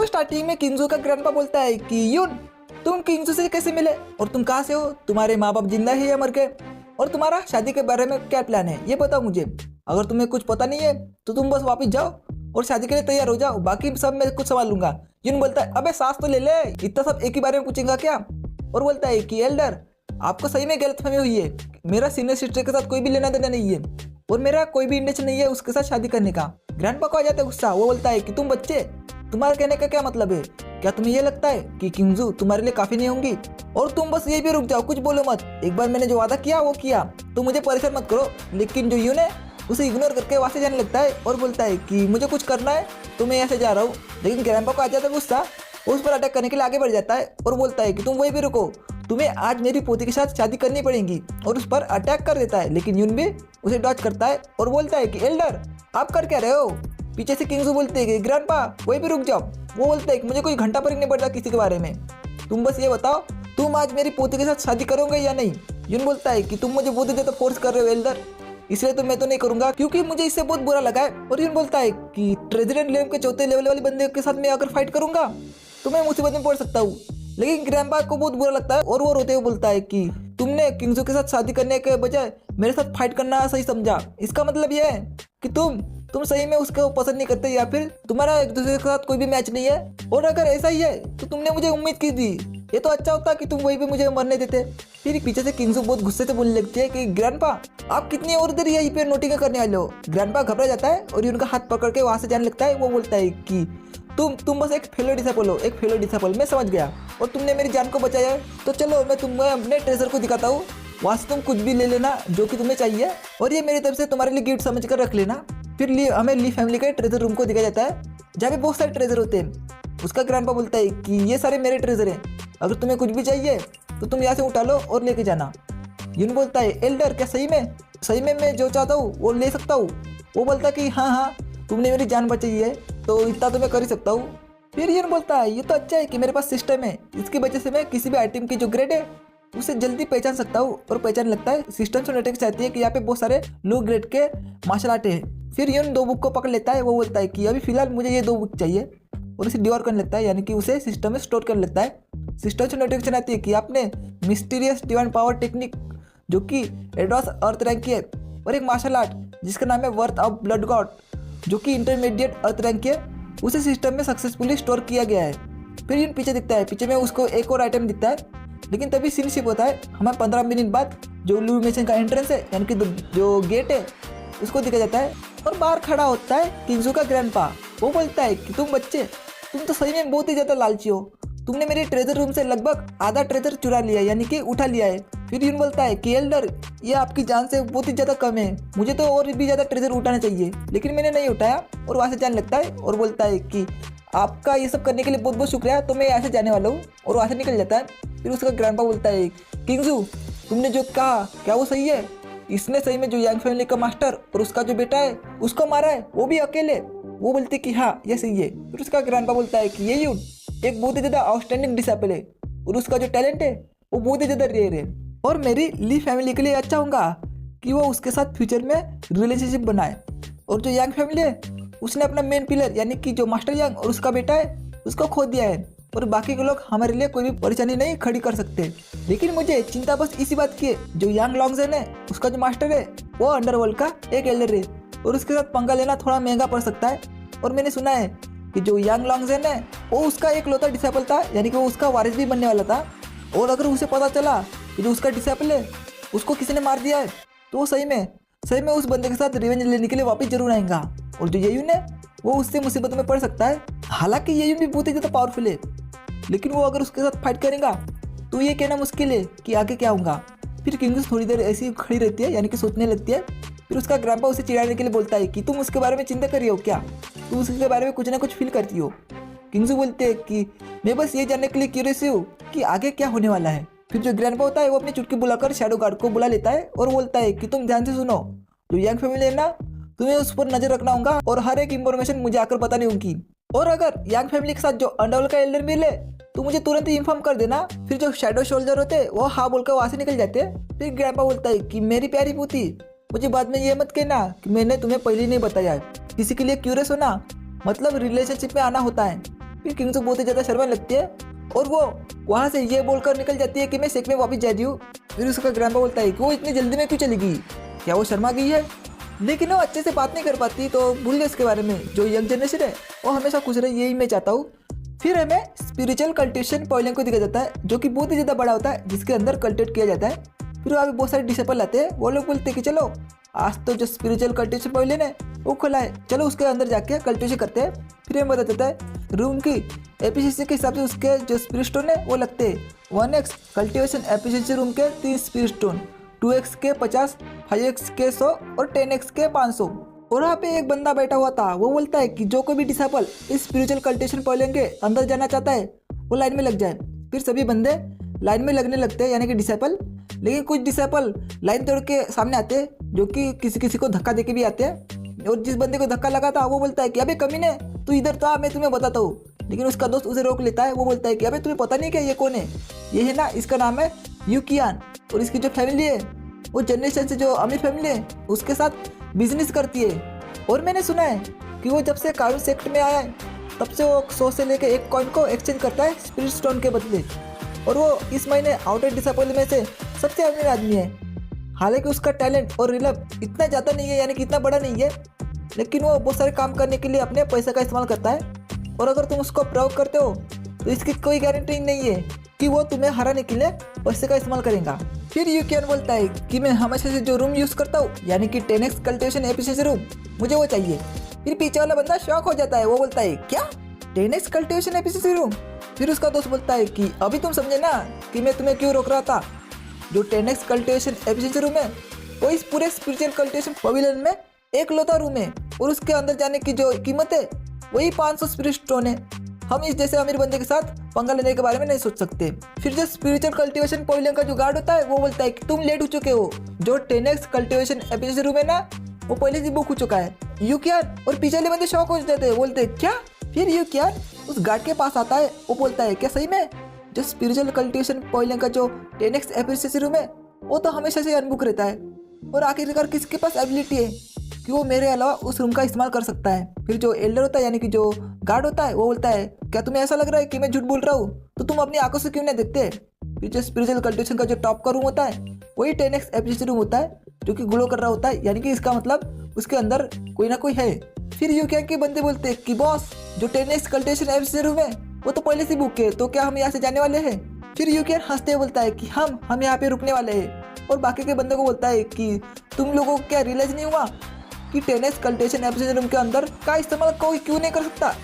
तो स्टार्टिंग में किंजू का ग्रैंडपा बोलता है कि यून तुम किंजू से कैसे मिले और तुम कहाँ से हो, तुम्हारे माँ बाप जिंदा है या मर गए, और तुम्हारा शादी के बारे में क्या प्लान है ये बताओ मुझे। अगर तुम्हें कुछ पता नहीं है तो तुम बस वापस जाओ और शादी के लिए तैयार हो जाओ, बाकी सब मैं कुछ संभाल लूंगा। यून बोलता है अबे सांस तो ले ले, इतना सब एक ही बारे में पूछेगा क्या। और बोलता है कि एल्डर आपको सही में गलतफहमी हुई है, मेरा सीनियर सिस्टर के साथ कोई भी लेना देना नहीं है और मेरा कोई भी इंटेंशन नहीं है उसके साथ शादी करने का। ग्रैंडपा को आ जाता है गुस्सा, वो बोलता है कि तुम बच्चे, तुम्हारा कहने का क्या मतलब है, क्या तुम्हें ये लगता है कि किंजू तुम्हारे लिए काफी नहीं होंगी, और तुम बस ये भी रुक जाओ, कुछ बोलो मत, एक बार मैंने जो वादा किया वो किया, तो मुझे परेशान मत करो। लेकिन जो यून है उसे इग्नोर करके वहां से जाने लगता है और बोलता है कि मुझे कुछ करना है तो मैं यहाँ से जा रहा हूँ। लेकिन ग्रैंडपा को आ जाता है गुस्सा, उस पर अटैक करने के लिए आगे बढ़ जाता है और बोलता है कि तुम वही भी रुको, तुम्हें आज मेरी पोती के साथ शादी करनी पड़ेगी, और उस पर अटैक कर देता है। लेकिन यून भी उसे डॉज करता है और बोलता है कि एल्डर आप कर क्या रहे हो। पीछे से किंजू बोलते हैं कि ग्रैंडपा वही भी रुक जाओ। वो बोलता है कि मुझे कोई घंटा फर्क नहीं पड़ता किसी के बारे में, तुम बस ये बताओ तुम आज मेरी पोती के साथ शादी करोगे या नहीं। यून बोलता है कि तुम मुझे बहुत ज़्यादा फोर्स कर रहे हो एल्डर, इसलिए तो मैं तो नहीं करूंगा क्योंकि मुझे इससे बहुत बुरा लगा है। और यून बोलता है कि ट्रेजरेंट लेम के चौथे लेवल वाले बंदे के साथ मैं अगर फाइट करूंगा तो मैं मुसीबत में पड़ सकता हूँ। लेकिन ग्रैंडपा को बहुत बुरा लगता है और वो रोते हुए बोलता है कि तुमने किंजू के साथ शादी करने के बजाय मेरे साथ फाइट करना सही समझा, इसका मतलब यह है कि तुम सही में उसको पसंद नहीं करते या फिर तुम्हारा एक दूसरे के साथ कोई भी मैच नहीं है, और अगर ऐसा ही है तो तुमने मुझे उम्मीद की थी, ये तो अच्छा होता कि तुम वहीं पे मुझे मरने देते। फिर पीछे से किंजू बहुत गुस्से से बोलने लगती है कि ग्रैंडपा आप कितनी और देर यहीं पे नोटिंग करने वाले हो। ग्रैंडपा घबरा जाता है और उनका हाथ पकड़ के वहां से जाने लगता है। वो बोलता है कि तुम बस एक फेलो डिसाइपल हो, एक फेलो डिसाइपल, मैं समझ गया, और तुमने मेरी जान को बचाया है, तो चलो मैं तुम्हें अपने ट्रेजर को दिखाता हूँ, वहाँ से तुम कुछ भी ले लेना जो कि तुम्हें चाहिए, और ये मेरी तरफ से तुम्हारे लिए गिफ्ट समझ कर रख लेना। फिर हमें ली फैमिली का ट्रेजर रूम को दिखाया जाता है जहाँ पे बहुत सारे ट्रेजर होते हैं। उसका ग्रैंडपा बोलता है कि ये सारे मेरे ट्रेजर हैं, अगर तुम्हें कुछ भी चाहिए तो तुम यहाँ से उठा लो और लेके जाना। यून बोलता है एल्डर क्या सही में मैं जो चाहता हूँ वो ले सकता हूँ। वो बोलता है कि हाँ तुमने मेरी जान बचाई है तो इतना तो मैं कर ही सकता हूँ। फिर यून बोलता है ये तो अच्छा है कि मेरे पास सिस्टम है, इसकी वजह से मैं किसी भी आइटम की जो ग्रेड है उसे जल्दी पहचान सकता हूँ, और पहचान लगता है सिस्टम से नेटवर्क चाहती है कि यहाँ पे बहुत सारे लो ग्रेड के मार्शल आर्ट हैं। फिर यून 2 बुक को पकड़ लेता है, वो बोलता है कि अभी फिलहाल मुझे ये 2 बुक चाहिए, और इसे डिवोर करने लगता है, यानी कि उसे सिस्टम में स्टोर करने लगता है। सिस्टम से नोटिफिकेशन आती है कि आपने मिस्टीरियस डिवाइन पावर टेक्निक जो कि एडवांस अर्थ रैंक की है, और एक मार्शल आर्ट जिसका नाम है वर्थ ऑफ ब्लड गॉड जो कि इंटरमीडिएट अर्थ रैंक की है, उसे सिस्टम में सक्सेसफुली स्टोर किया गया है। फिर यून पीछे दिखता है, पीछे में उसको एक और आइटम दिखता है, लेकिन तभी सीन शिफ्ट होता है। हमें 15 मिनट बाद जो इल्यूमिनेशन का एंट्रेंस है यानी कि जो गेट है उसको दिखा जाता है, और बाहर खड़ा होता है किंजू का ग्रैंडपा। वो बोलता है कि तुम बच्चे, तुम तो सही में बहुत ही ज़्यादा लालची हो, तुमने मेरे ट्रेजर रूम से लगभग आधा ट्रेजर चुरा लिया है, यानी कि उठा लिया है। फिर यून बोलता है कि एल्डर ये आपकी जान से बहुत ही ज़्यादा कम है, मुझे तो और भी ज़्यादा ट्रेजर उठाना चाहिए, लेकिन मैंने नहीं उठाया। और वहाँ से जाने लगता है और बोलता है कि आपका ये सब करने के लिए बहुत बहुत शुक्रिया, तो मैं यहाँ से जाने वाला हूँ, और वहाँ से निकल जाता है। फिर उसका ग्रैंडपा बोलता है किंजू तुमने जो कहा क्या वो सही है, इसने सही में जो यांग फैमिली का मास्टर और उसका जो बेटा है उसको मारा है, वो भी अकेले। वो बोलती कि हाँ ये सही है। फिर उसका ग्रैंडपा बोलता है कि ये यून एक बहुत ही ज़्यादा आउटस्टैंडिंग डिसाइपल है, और उसका जो टैलेंट है वो बहुत ही ज़्यादा रेयर है, और मेरी ली फैमिली के लिए अच्छा होगा कि वो उसके साथ फ्यूचर में रिलेशनशिप बनाए। और जो यांग फैमिली है उसने अपना मेन पिलर यानी कि जो मास्टर यांग और उसका बेटा है उसको खो दिया है, और बाकी के लोग हमारे लिए कोई भी परेशानी नहीं खड़ी कर सकते। लेकिन मुझे चिंता बस इसी बात की है, जो यांग लॉन्गजेन है उसका जो मास्टर है वो अंडरवर्ल्ड का एक एल्डर है, और उसके साथ पंगा लेना थोड़ा महंगा पड़ सकता है। और मैंने सुना है कि जो यांग लॉन्गजेन है वो उसका एक लौता डिसाइपल था, यानी कि वो उसका वारिस भी बनने वाला था, और अगर उसे पता चला कि जो उसका डिसाइपल है उसको किसी ने मार दिया है तो वो सही में उस बंदे के साथ रिवेंज लेने के लिए वापस जरूर आएगा, और जो येयून है वो उससे मुसीबत में पड़ सकता है। हालांकि येयून भी बहुत ही ज़्यादा पावरफुल है, लेकिन वो अगर उसके साथ फाइट करेगा तो ये कहना मुश्किल है कि आगे क्या होगा। फिर किंग्स थोड़ी देर ऐसी खड़ी रहती है, यानी कि सोचने लगती है। फिर उसका ग्रैंडपा उसे चिढ़ाने के लिए बोलता है कि तुम उसके बारे में चिंता कर रही हो क्या, तुम उसके बारे में कुछ ना कुछ फील करती हो। किंग्स बोलते हैं कि मैं बस ये जानने के लिए क्यूरियस हूँ कि आगे क्या होने वाला है। फिर जो ग्रैंडपा होता है वो अपनी चुटकी बुलाकर शैडो गार्ड को बुला लेता है और बोलता है कि तुम ध्यान से सुनो, जो यांग फैमिली है ना तुम्हें उस पर नजर रखना होगा और हर एक इंफॉर्मेशन मुझे आकर बतानी होगी, और अगर यांग फैमिली के साथ जो अंडरवर्ल्ड का एल्डर मिले तो मुझे तुरंत ही इन्फॉर्म कर देना। फिर जो शैडो सोल्जर होते हैं वो हाँ बोलकर वहाँ से निकल जाते हैं। फिर ग्रैंडपा बोलता है कि मेरी प्यारी पोती, मुझे बाद में ये मत कहना कि मैंने तुम्हें पहले नहीं बताया, किसी के लिए क्यूरियस होना मतलब रिलेशनशिप में आना होता है। फिर किंगसू बहुत ही ज्यादा शर्मा लगती है और वो वहां से ये बोलकर निकल जाती है कि मैं सेक में वापस जा रही हूँ। फिर उसका ग्रैंडपा बोलता है कि वो इतनी जल्दी में क्यों चली गई, क्या वो शर्मा गई है। लेकिन वो अच्छे से बात नहीं कर पाती, तो भूल गए इसके बारे में। जो यंग जनरेशन है वो हमेशा खुश रहे, यही मैं चाहता हूँ। फिर हमें स्पिरिचुअल कल्टिवेशन पॉइलिंग को दिखा जाता है, जो कि बहुत ही ज़्यादा बड़ा होता है, जिसके अंदर कल्टिवेट किया जाता है। फिर वहाँ पे बहुत सारे डिसेबल आते हैं, वो लोग बोलते हैं कि चलो आज तो जो स्पिरिचुअल कल्टिवेशन पॉइलिंग है वो खुला है, चलो उसके अंदर जाके कल्टिवेशन करते हैं। फिर हमें पता चलता है रूम की एफिशिएंसी के हिसाब से उसके जो स्पिरिट स्टोन है वो लगते हैं। 1x कल्टिवेशन एफिशिएंसी रूम के 3 स्पिरिट स्टोन, 2x के 50, 5x के 100 और 10x के 500। और वहाँ पे एक बंदा बैठा हुआ था, वो बोलता है कि जो कोई भी डिसेबल इस स्पिरिचुअल कल्टिवेशन पॉइलिंग के अंदर जाना चाहता है वो लाइन में लग जाए। फिर सभी बंदे लाइन में लगने लगते हैं, यानी कि डिसेबल। लेकिन कुछ डिसेबल लाइन तोड़ के सामने आते हैं, जो कि किसी किसी को धक्का देके भी आते हैं। और जिस बंदे को धक्का लगा था वो बोलता है कि अबे कमीने तू इधर तो आ, मैं तुम्हें बताता हूँ। लेकिन उसका दोस्त उसे रोक लेता है, वो बोलता है कि अबे तुम्हें पता नहीं क्या ये कौन है, ये है ना, इसका नाम है यूकियान। और इसकी जो फैमिली है वो जनरेशन से जो अमीर फैमिली है उसके साथ बिजनेस करती है। और मैंने सुना है कि वो जब से काउन सेक्ट में आया है तब से वो 100 से लेकर 1 कॉइन को एक्सचेंज करता है स्पिरिट स्टोन के बदले। और वो इस महीने आउटर डिसेबल में से सबसे अमीर आदमी है। हालांकि उसका टैलेंट और रिलब इतना ज़्यादा नहीं है, यानी कि इतना बड़ा नहीं है, लेकिन वो बहुत सारे काम करने के लिए अपने पैसे का इस्तेमाल करता है। और अगर तुम उसको प्रयोग करते हो तो इसकी कोई गारंटी नहीं है कि वो तुम्हें हराने के लिए पैसे का इस्तेमाल करेगा। फिर यूकियान बोलता है कि मैं हमेशा से जो रूम यूज़ करता हूँ, यानी कि 10x कल्टिवेशन एफिशिएंसी रूम, मुझे वो चाहिए। फिर पीछे वाला बंदा शॉक हो जाता है, वो बोलता है क्या 10x कल्टिवेशन एफिशिएंसी रूम। फिर उसका दोस्त बोलता है कि अभी तुम समझे ना कि मैं तुम्हें क्यों रोक रहा था। जो 10x कल्टिवेशन एफिशिएंसी रूम है वो इस पूरे स्पिरिचुअल कल्टिवेशन पवेलियन में एक लौता रूम है, और उसके अंदर जाने की जो कीमत है वही 500 स्पिरिट स्टोन है। हम इस जैसे अमीर बंदे के साथ पंगा लेने के बारे में नहीं सोच सकते। फिर जो स्पिरिचुअल कल्टिवेशन पवेलियन का जो गार्ड होता है वो बोलता है कि तुम लेट हो चुके हो, जो 10x कल्टिवेशन एफिशिएंसी रूम है ना वो पहले से बुक हो चुका है। यूकियान और पीछे वाले बंदे शॉक हो जाते हैं, बोलते हैं क्या। फिर यूकियान उस गार्ड के पास आता है, वो बोलता है क्या सही में जो स्पिरिचुअल कल्टिवेशन पवेलियन का जो 10x एफिशिएंसी रूम है वो तो हमेशा से अनबुक रहता है, और आखिरकार किसके पास एबिलिटी है कि वो मेरे अलावा उस रूम का इस्तेमाल कर सकता है। फिर जो एल्डर होता है, यानी कि जो गार्ड होता है, वो बोलता है क्या तुम्हें ऐसा लग रहा है कि मैं झूठ बोल रहा हूँ, तो तुम अपनी आंखों से क्यों नहीं देखते। फिर जो स्पिरिचुअल कल्टिवेशन का जो टॉप का रूम होता है वही 10x एफिशिएंसी रूम होता है, जो कि ग्लो कर रहा होता है, यानी कि इसका मतलब उसके अंदर कोई ना कोई है। फिर यूकियान के बंदे बोलते हैं कि बॉस जो 10x कल्टिवेशन एफिशिएंसी रूम है वो तो पहले से बुक है, तो क्या हम यहाँ से जाने वाले हैं। फिर यूकियान हंसते बोलता है कि हम यहाँ पे रुकने वाले हैं। और बाकी के बंदे को बोलता है कि तुम लोगों को क्या रियलाइज नहीं हुआ कि 10x कल्टिवेशन एफिशिएंसी रूम के अंदर का इस्तेमाल कोई क्यों नहीं कर सकता।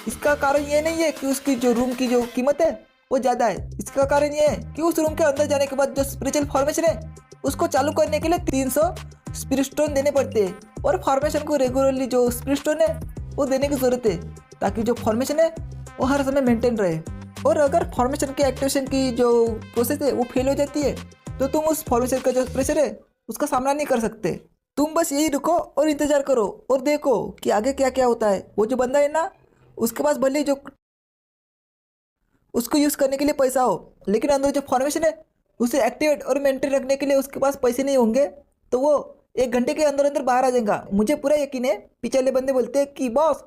इसका कारण ये नहीं है कि उसकी जो रूम की जो कीमत है वो ज़्यादा है, इसका कारण ये है कि उस रूम के अंदर जाने के बाद जो स्पिरिचुअल फॉर्मेशन है उसको चालू करने के लिए 300 स्पिरिट स्टोन देने पड़ते हैं। और फॉर्मेशन को रेगुलरली जो स्पिरिट स्टोन है वो देने की ज़रूरत है, ताकि जो फॉर्मेशन है वो हर समय मेंटेन रहे। और अगर फॉर्मेशन की एक्टिवेशन की जो प्रोसेस है वो फेल हो जाती है तो तुम उस फॉर्मेशन का जो प्रेशर है उसका सामना नहीं कर सकते। तुम बस यही रुको और इंतजार करो और देखो कि आगे क्या क्या होता है। वो जो बंदा है ना उसके पास भले जो उसको यूज़ करने के लिए पैसा हो, लेकिन अंदर जो फॉर्मेशन है उसे एक्टिवेट और मेंटेन रखने के लिए उसके पास पैसे नहीं होंगे, तो वो 1 घंटे के अंदर अंदर बाहर आ जाएगा। मुझे पूरा यकीन है। पीछे वाले बंदे बोलते हैं कि बॉस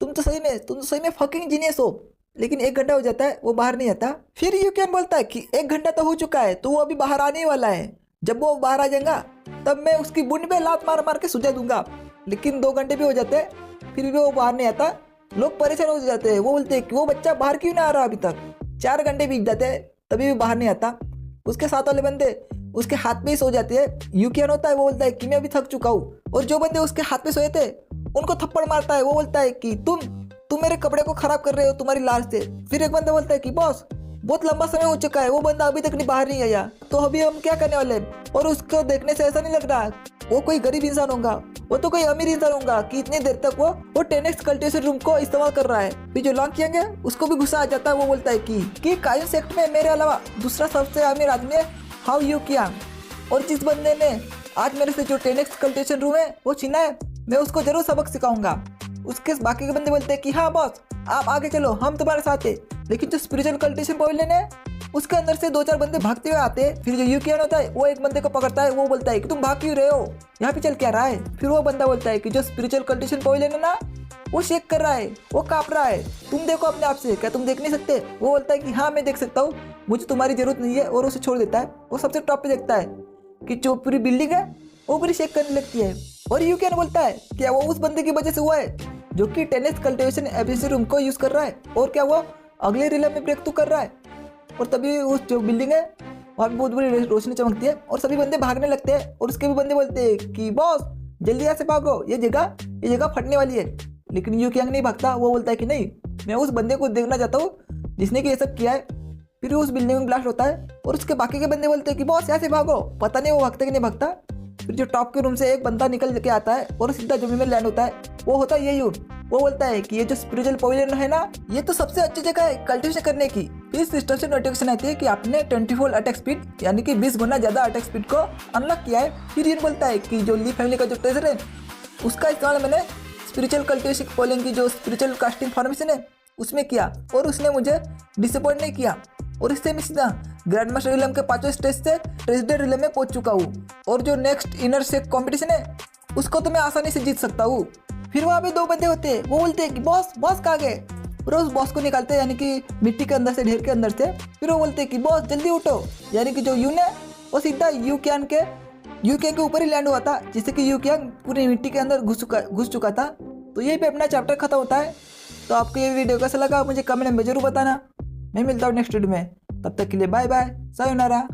तुम तो सही में फकिंग जीनियस हो। लेकिन 1 घंटा हो जाता है, वो बाहर नहीं आता। फिर यूकियान बोलता है कि 1 घंटा तो हो चुका है, तो वो अभी बाहर आने ही वाला है। जब वो बाहर आ जाएगा तब मैं उसकी बुंड पे लात मार मार के सुझा दूंगा। लेकिन 2 घंटे भी हो जाते हैं, फिर भी वो बाहर नहीं आता। लोग परेशान हो जाते हैं, वो बोलते हैं कि वो बच्चा बाहर क्यों नहीं आ रहा अभी तक। 4 घंटे बीत जाते हैं तभी भी बाहर नहीं आता। उसके साथ वाले बंदे उसके हाथ पे ही सो जाते हैं। यूकियान होता है, वो बोलता है कि मैं अभी थक चुका हूँ। और जो बंदे उसके हाथ पे सोए थे उनको थप्पड़ मारता है। वो बोलता है कि तुम मेरे कपड़े को खराब कर रहे हो तुम्हारी लाश से। फिर एक बंदा बोलता है कि बॉस बहुत लंबा समय हो चुका है, वो बंदा अभी तक नहीं बाहर नहीं आया, तो अभी हम क्या करने वाले हैं। और उसको देखने से ऐसा नहीं लग रहा वो कोई गरीब इंसान होगा, वो तो कोई अमीर इंसान होगा कि इतनी देर तक वो 10x कल्टिवेशन रूम को इस्तेमाल कर रहा है। फिर जो लॉन्ग किएंगे उसको भी गुस्सा आ जाता है। वो बोलता है कि कायन सेक्ट में मेरे अलावा दूसरा सबसे अमीर आदमी है हाउ यूकियान। और जिस बंदे ने आज मेरे से जो 10x कल्टिवेशन रूम है वो छीना है, मैं उसको जरूर सबक सिखाऊंगा। उसके बाकी के बंदे बोलते हैं कि हाँ बॉस आप आगे चलो, हम तुम्हारे साथ हैं। लेकिन जो स्पिरिचुअल कल्टिवेशन पवेलियन है उसके अंदर से 2-4 बंदे भागते हुए आते हैं। फिर जो यूकियान होता है वो एक बंदे को पकड़ता है। वो बोलता है कि तुम भाग क्यों रहे हो, यहाँ पे चल क्या रहा है। फिर वो बंदा बोलता है कि जो स्पिरिचुअल कल्टिवेशन पवेलियन है ना वो शेक कर रहा है, वो कांप रहा है। तुम देखो अपने आप से, क्या तुम देख नहीं सकते? वो बोलता है कि हाँ मैं देख सकता हूँ, मुझे तुम्हारी जरूरत नहीं है, और उसे छोड़ देता है। वो सबसे टॉप पे देखता है कि जो पूरी बिल्डिंग है वो पूरी शेक करने लगती है। और यू कैन बोलता है क्या वो उस बंदे की वजह से हुआ है जो कि टेनिस कल्टिवेशन एफिशिएंसी रूम को यूज कर रहा है, और क्या वो अगले रिले में ब्रेक थ्रू कर रहा है। और तभी उस जो बिल्डिंग है वहाँ पे बहुत बड़ी रोशनी चमकती है और सभी बंदे भागने लगते हैं। और उसके भी बंदे बोलते हैं कि बॉस जल्दी यहाँ से भागो, ये जगह फटने वाली है। लेकिन यू कैंग नहीं भागता। वो बोलता है कि नहीं, मैं उस बंदे को देखना चाहता हूँ जिसने कि ये सब किया है। फिर उस बिल्डिंग में ब्लास्ट होता है और उसके बाकी के बंदे बोलते हैं कि बॉस यहाँ से भागो। पता नहीं वो भागता कि नहीं भागता। फिर जो टॉप के रूम से एक बंदा निकल के आता है और सीधा जमीन में लैंड होता है। वो होता है ये यून। वो बोलता है कि ये जो स्पिरिचुअल पवेलियन है ना, ये तो सबसे अच्छी जगह है कल्टिवेशन करने की। इस सिस्टम से नोटिफिकेशन आती है कि आपने 24 अटैक स्पीड यानी कि 20 गुना ज्यादा अटैक स्पीड को अनलॉक किया है। फिर यून बोलता है कि जो ली फैमिली का जो ट्रेजर है उसका इस्तेमाल मैंने स्पिरिचुअल कल्टिवेशन पवेलियन की जो स्पिरिचुअल कास्टिंग फॉर्मेशन है उसमें किया, और उसने मुझे डिसअपॉइंट नहीं किया। और इससे मैं सीधा ग्रैंड मास्टर रिलम के 5वें स्टेज से प्रेसिडेंट रिलम में पहुंच चुका हूँ, और जो नेक्स्ट इनर सेक कॉम्पिटिशन है उसको तो मैं आसानी से जीत सकता हूँ। फिर वहाँ पे दो बंदे होते हैं। वो बोलते हैं कि बॉस कहाँ गए? फिर उस बॉस को निकालते हैं यानी कि मिट्टी के अंदर से, ढेर के अंदर से। फिर वो बोलते हैं कि बॉस जल्दी उठो, यानी कि जो यून है वो सीधा यू कैन के ऊपर ही लैंड हुआ था, जिससे कि यू कैन पूरी मिट्टी के अंदर घुस चुका था। तो यही पे अपना चैप्टर खत्म होता है। तो आपको ये वीडियो कैसा लगा मुझे कमेंट में जरूर बताना। मैं मिलता हूँ नेक्स्ट वीडियो में, तब तक के लिए बाय बाय, सायोनारा।